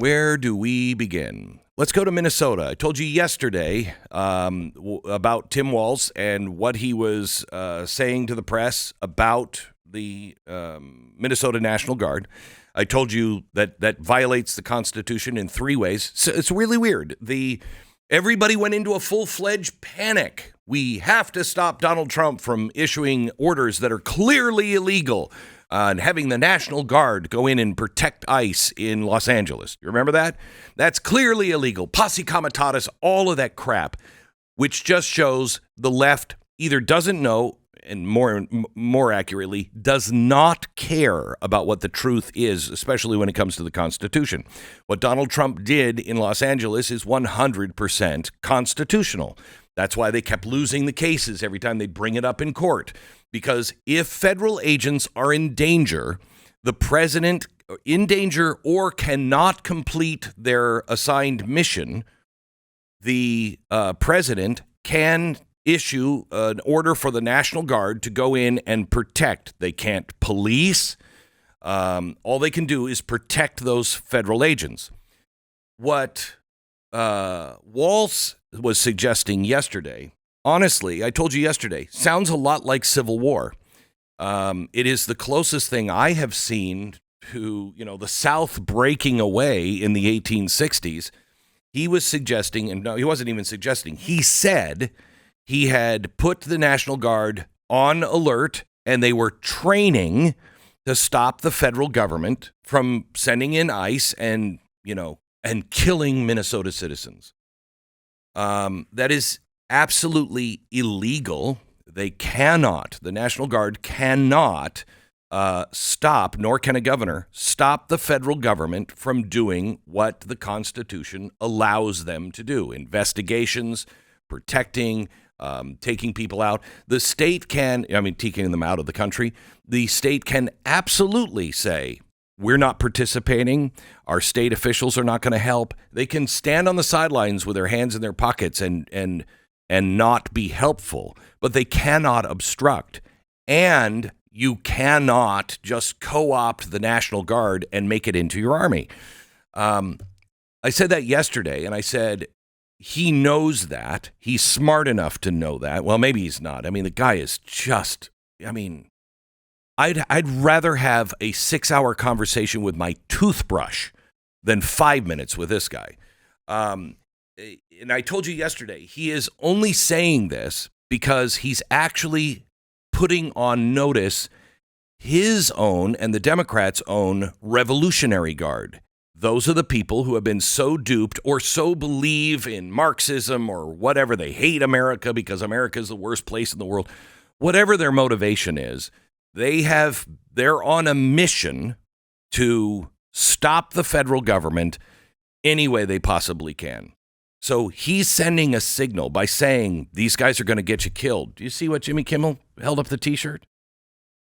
Where do we begin? Let's go to Minnesota. I told you yesterday about Tim Walz and what he was saying to the press about the Minnesota National Guard. I told you that violates the Constitution in 3 ways. So it's really weird. Everybody went into a full-fledged panic. We have to stop Donald Trump from issuing orders that are clearly illegal and having the National Guard go in and protect ICE in Los Angeles. You remember that? That's clearly illegal. Posse comitatus, all of that crap, which just shows the left either doesn't know, and more accurately, does not care about what the truth is, especially when it comes to the Constitution. What Donald Trump did in Los Angeles is 100% constitutional. That's why they kept losing the cases every time they bring it up in court. Because if federal agents are in danger, the president in danger or cannot complete their assigned mission, the president can issue an order for the National Guard to go in and protect. They can't police. All they can do is protect those federal agents. What Walz was suggesting yesterday, honestly, I told you yesterday, sounds a lot like Civil War. It is the closest thing I have seen to, the South breaking away in the 1860s. He was suggesting, and no, he wasn't even suggesting, he said he had put the National Guard on alert and they were training to stop the federal government from sending in ICE and killing Minnesota citizens. That is absolutely illegal. The National Guard cannot stop, nor can a governor, stop the federal government from doing what the Constitution allows them to do. Investigations, protecting, taking people out. The state can, taking them out of the country, the state can absolutely say, we're not participating. Our state officials are not going to help. They can stand on the sidelines with their hands in their pockets and not be helpful, but they cannot obstruct. And you cannot just co-opt the National Guard and make it into your army. I said that yesterday, and I said, he knows that. He's smart enough to know that. Well, maybe he's not. The guy is just, I'd rather have a 6-hour conversation with my toothbrush than 5 minutes with this guy. And I told you yesterday, he is only saying this because he's actually putting on notice his own and the Democrats' own Revolutionary Guard. Those are the people who have been so duped or so believe in Marxism or whatever. They hate America because America is the worst place in the world. Whatever their motivation is, they're on a mission to stop the federal government any way they possibly can. So he's sending a signal by saying these guys are going to get you killed. Do you see what Jimmy Kimmel held up the T-shirt?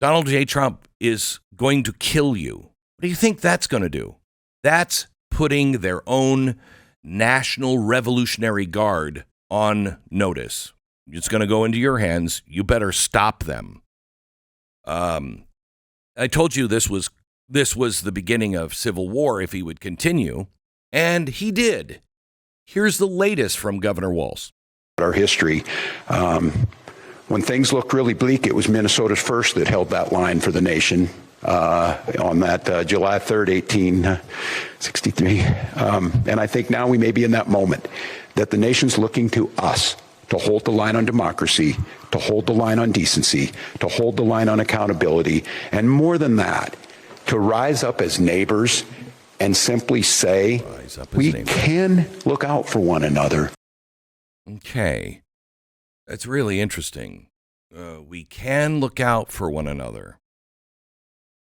Donald J. Trump is going to kill you. What do you think that's going to do? That's putting their own National Revolutionary Guard on notice. It's going to go into your hands. You better stop them. I told you this was the beginning of civil war if he would continue, and he did. Here's the latest from Governor Walz. Our history, when things looked really bleak, it was Minnesota's first that held that line for the nation. On that July 3rd, 1863. And I think now we may be in that moment that the nation's looking to us to hold the line on democracy, to hold the line on decency, to hold the line on accountability, and more than that, to rise up as neighbors and simply say, we can look out for one another. Okay. That's really interesting. We can look out for one another.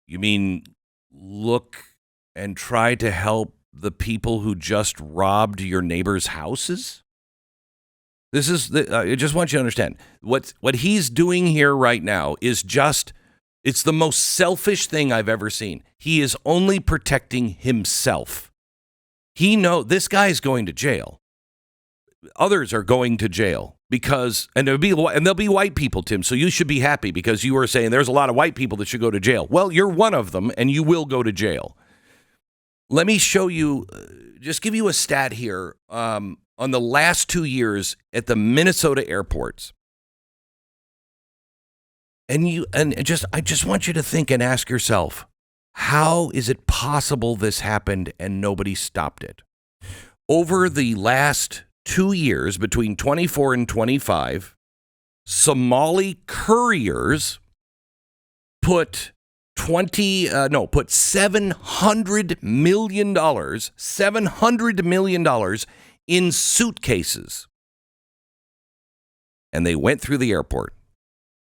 You mean look and try to help the people who just robbed your neighbor's houses? I just want you to understand what he's doing here right now is it's the most selfish thing I've ever seen. He is only protecting himself. He knows this guy's going to jail. Others are going to jail and there'll be white people, Tim. So you should be happy because you were saying there's a lot of white people that should go to jail. Well, you're one of them and you will go to jail. Let me show you just give you a stat here on the last 2 years at the Minnesota airports. And I just want you to think and ask yourself, how is it possible this happened and nobody stopped it? Over the last 2 years, between 24 and 25, Somali couriers put $700 million in suitcases. And they went through the airport.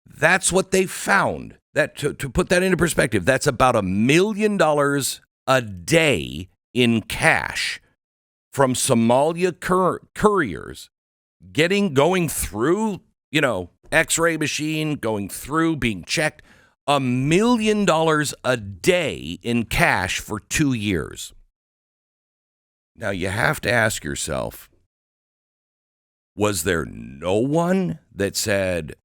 That's what they found. That to put that into perspective, that's about $1 million a day in cash from Somalia couriers going through, X-ray machine, going through, being checked. $1 million a day in cash for 2 years. Now you have to ask yourself, was there no one that said,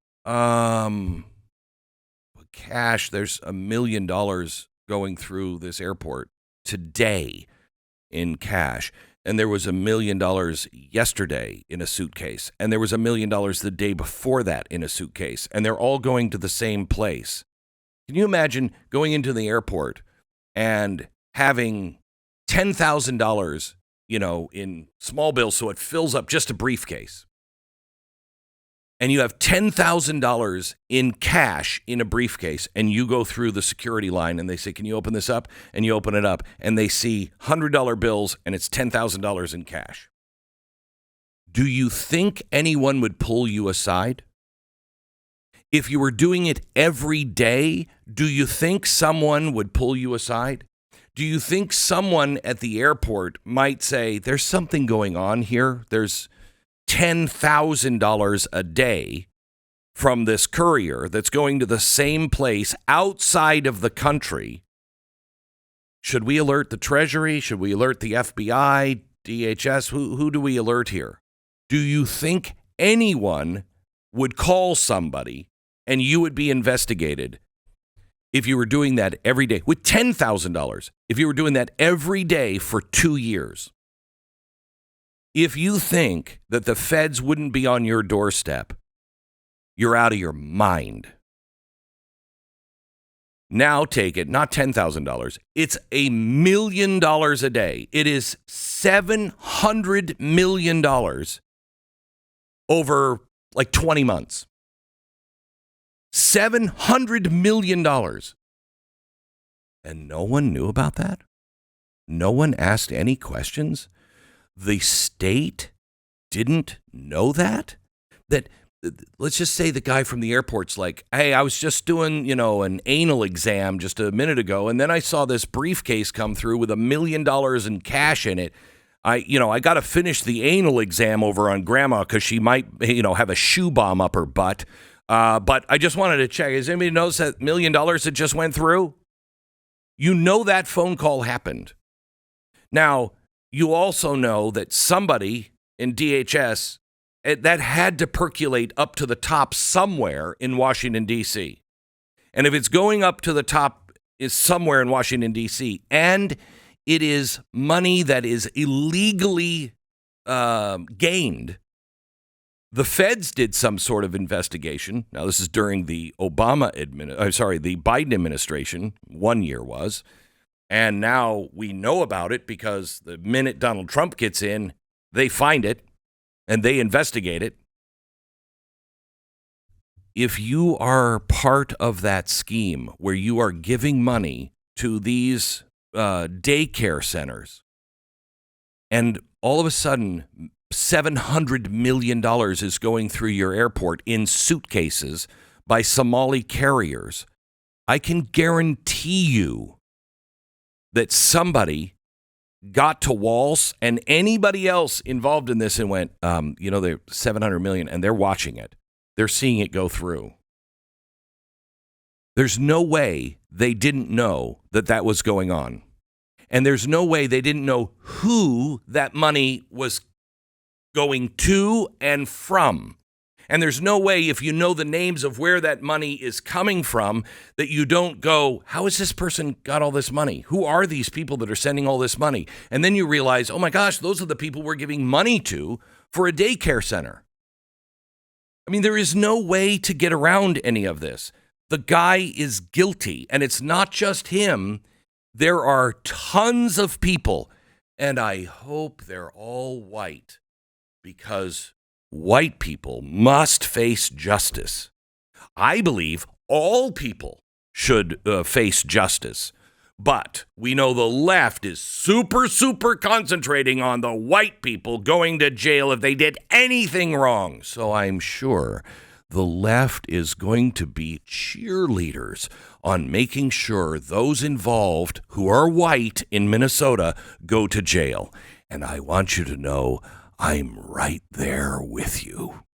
cash, there's $1 million going through this airport today in cash. And there was $1 million yesterday in a suitcase. And there was $1 million the day before that in a suitcase. And they're all going to the same place. Can you imagine going into the airport and having $10,000, in small bills so it fills up just a briefcase? And you have $10,000 in cash in a briefcase, and you go through the security line, and they say, can you open this up? And you open it up, and they see $100 bills, and it's $10,000 in cash. Do you think anyone would pull you aside? If you were doing it every day, do you think someone would pull you aside? Do you think someone at the airport might say, there's something going on here? There's $10,000 a day from this courier that's going to the same place outside of the country. Should we alert the Treasury? Should we alert the FBI, DHS? Who do we alert here? Do you think anyone would call somebody and you would be investigated if you were doing that every day with $10,000? If you were doing that every day for 2 years? If you think that the feds wouldn't be on your doorstep, you're out of your mind. Now take it, not $10,000. It's $1 million a day. It is $700 million over like 20 months. $700 million. And no one knew about that? No one asked any questions? The state didn't know that? That, let's just say the guy from the airport's like, hey, I was just doing, an anal exam just a minute ago, and then I saw this briefcase come through with $1 million in cash in it. I got to finish the anal exam over on grandma because she might, have a shoe bomb up her butt. But I just wanted to check. Has anybody noticed that $1 million that just went through? That phone call happened. Now, you also know that somebody in DHS, that had to percolate up to the top somewhere in Washington, D.C. And if it's going up to the top is somewhere in Washington, D.C., and it is money that is illegally gained, the feds did some sort of investigation. Now, this is during the the Biden administration. 1 year was. And now we know about it because the minute Donald Trump gets in, they find it and they investigate it. If you are part of that scheme where you are giving money to these daycare centers, and all of a sudden $700 million is going through your airport in suitcases by Somali carriers, I can guarantee you that somebody got to Walz and anybody else involved in this and went, they're $700 million, and they're watching it. They're seeing it go through. There's no way they didn't know that was going on. And there's no way they didn't know who that money was going to and from. And there's no way, if you know the names of where that money is coming from, that you don't go, how has this person got all this money? Who are these people that are sending all this money? And then you realize, oh my gosh, those are the people we're giving money to for a daycare center. I mean, there is no way to get around any of this. The guy is guilty, and it's not just him. There are tons of people, and I hope they're all white, because white people must face justice. I believe all people should face justice. But we know the left is super concentrating on the white people going to jail if they did anything wrong. So I'm sure the left is going to be cheerleaders on making sure those involved who are white in Minnesota go to jail. And I want you to know I'm right there with you.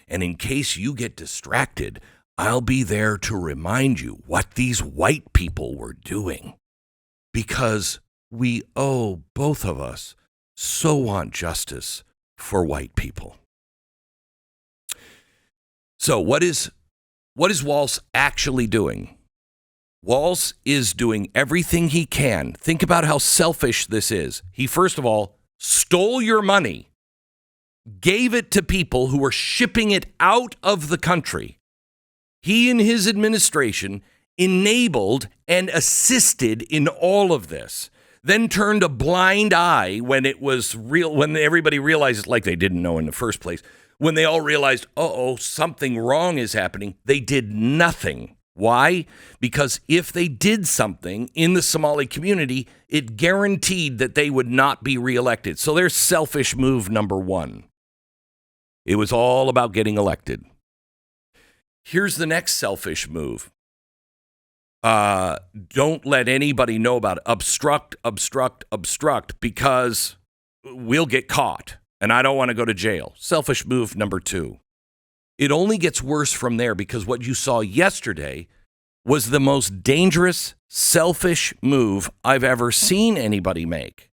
And in case you get distracted, I'll be there to remind you what these white people were doing. Because we both of us so want justice for white people. So what is Walz actually doing? Walz is doing everything he can. Think about how selfish this is. He, first of all, stole your money, gave it to people who were shipping it out of the country. He and his administration enabled and assisted in all of this, then turned a blind eye when it was real, when everybody realized, like they didn't know in the first place, when they all realized, something wrong is happening, they did nothing. Why? Because if they did something in the Somali community, it guaranteed that they would not be reelected. So there's selfish move number one. It was all about getting elected. Here's the next selfish move. Don't let anybody know about it. Obstruct, because we'll get caught, and I don't want to go to jail. Selfish move number two. It only gets worse from there, because what you saw yesterday was the most dangerous, selfish move I've ever seen anybody make.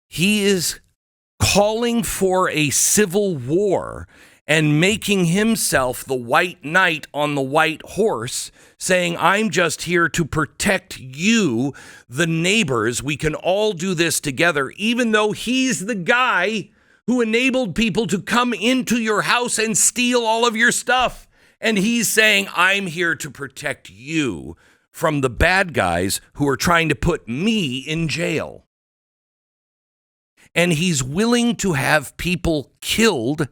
He is calling for a civil war and making himself the white knight on the white horse, saying, I'm just here to protect you, the neighbors. We can all do this together, even though he's the guy who enabled people to come into your house and steal all of your stuff. And he's saying, I'm here to protect you from the bad guys who are trying to put me in jail. And he's willing to have people killed.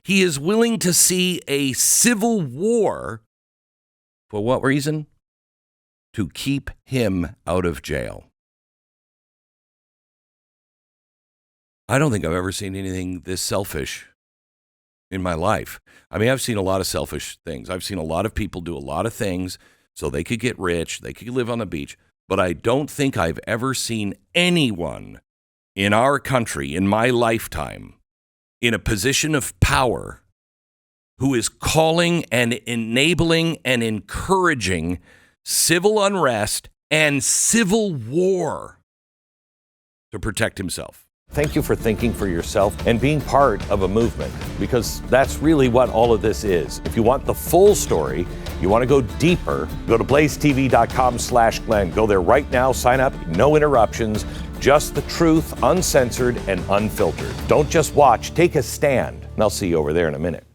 He is willing to see a civil war. For what reason? To keep him out of jail. I don't think I've ever seen anything this selfish in my life. I mean, I've seen a lot of selfish things. I've seen a lot of people do a lot of things so they could get rich, they could live on the beach. But I don't think I've ever seen anyone in our country, in my lifetime, in a position of power, who is calling and enabling and encouraging civil unrest and civil war to protect himself. Thank you for thinking for yourself and being part of a movement, because that's really what all of this is. If you want the full story, you want to go deeper, go to blazetv.com/Glenn. Go there right now, sign up, no interruptions, just the truth, uncensored and unfiltered. Don't just watch, take a stand. And I'll see you over there in a minute.